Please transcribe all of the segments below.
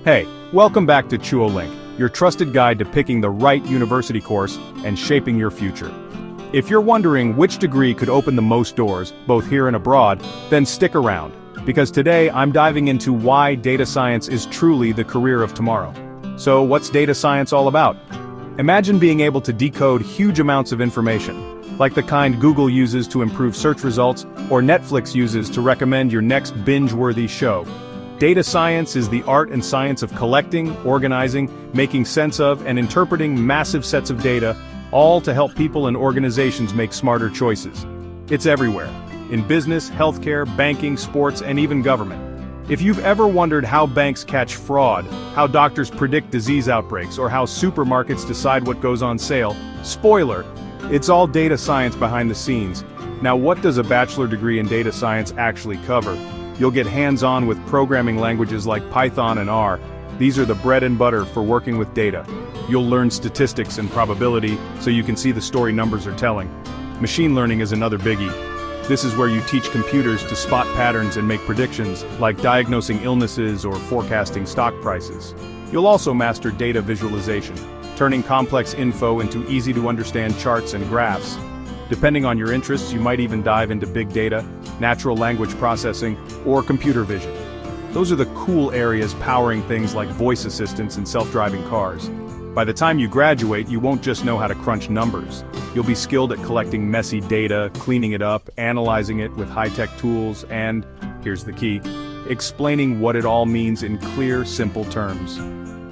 Hey, welcome back to Chuo, your trusted guide to picking the right university course and shaping your future. If you're wondering which degree could open the most doors, both here and abroad, then stick around, because today I'm diving into why data science is truly the career of tomorrow. So what's data science all about? Imagine being able to decode huge amounts of information, like the kind Google uses to improve search results or Netflix uses to recommend your next binge-worthy show. Data science is the art and science of collecting, organizing, making sense of, and interpreting massive sets of data, all to help people and organizations make smarter choices. It's everywhere, in business, healthcare, banking, sports, and even government. If you've ever wondered how banks catch fraud, how doctors predict disease outbreaks, or how supermarkets decide what goes on sale, spoiler, it's all data science behind the scenes. Now, what does a bachelor degree in data science actually cover? You'll get hands-on with programming languages like Python and R. These are the bread and butter for working with data. You'll learn statistics and probability, so you can see the story numbers are telling. Machine learning is another biggie. This is where you teach computers to spot patterns and make predictions, like diagnosing illnesses or forecasting stock prices. You'll also master data visualization, turning complex info into easy-to-understand charts and graphs. Depending on your interests, you might even dive into big data, natural language processing, or computer vision. Those are the cool areas powering things like voice assistants and self-driving cars. By the time you graduate, you won't just know how to crunch numbers. You'll be skilled at collecting messy data, cleaning it up, analyzing it with high-tech tools, and, here's the key, explaining what it all means in clear, simple terms.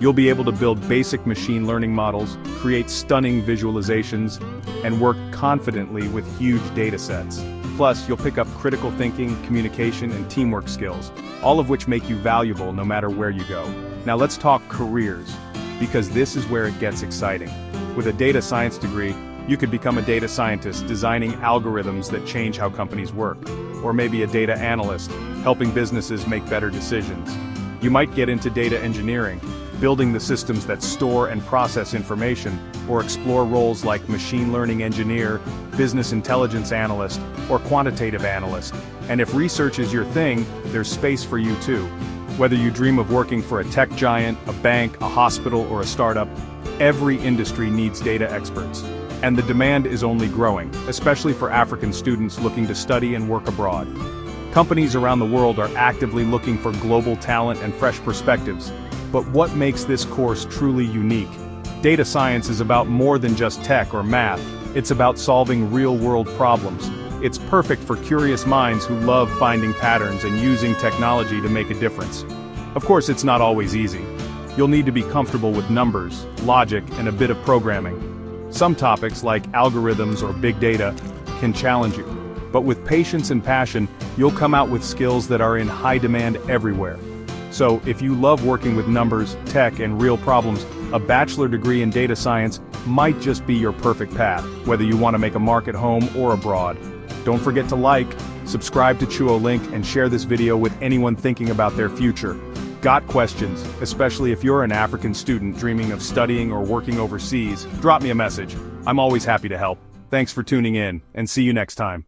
You'll be able to build basic machine learning models, create stunning visualizations, and work confidently with huge data sets. Plus, you'll pick up critical thinking, communication, and teamwork skills, all of which make you valuable no matter where you go. Now let's talk careers, because this is where it gets exciting. With a data science degree, you could become a data scientist designing algorithms that change how companies work, or maybe a data analyst, helping businesses make better decisions. You might get into data engineering, building the systems that store and process information, or explore roles like machine learning engineer, business intelligence analyst, or quantitative analyst. And if research is your thing, there's space for you too. Whether you dream of working for a tech giant, a bank, a hospital, or a startup, every industry needs data experts. And the demand is only growing, especially for African students looking to study and work abroad. Companies around the world are actively looking for global talent and fresh perspectives. But what makes this course truly unique? Data science is about more than just tech or math. It's about solving real-world problems. It's perfect for curious minds who love finding patterns and using technology to make a difference. Of course, it's not always easy. You'll need to be comfortable with numbers, logic, and a bit of programming. Some topics, like algorithms or big data, can challenge you. But with patience and passion, you'll come out with skills that are in high demand everywhere. So, if you love working with numbers, tech, and real problems, a bachelor degree in data science might just be your perfect path, whether you want to make a mark at home or abroad. Don't forget to like, subscribe to Chuo, and share this video with anyone thinking about their future. Got questions, especially if you're an African student dreaming of studying or working overseas? Drop me a message. I'm always happy to help. Thanks for tuning in, and see you next time.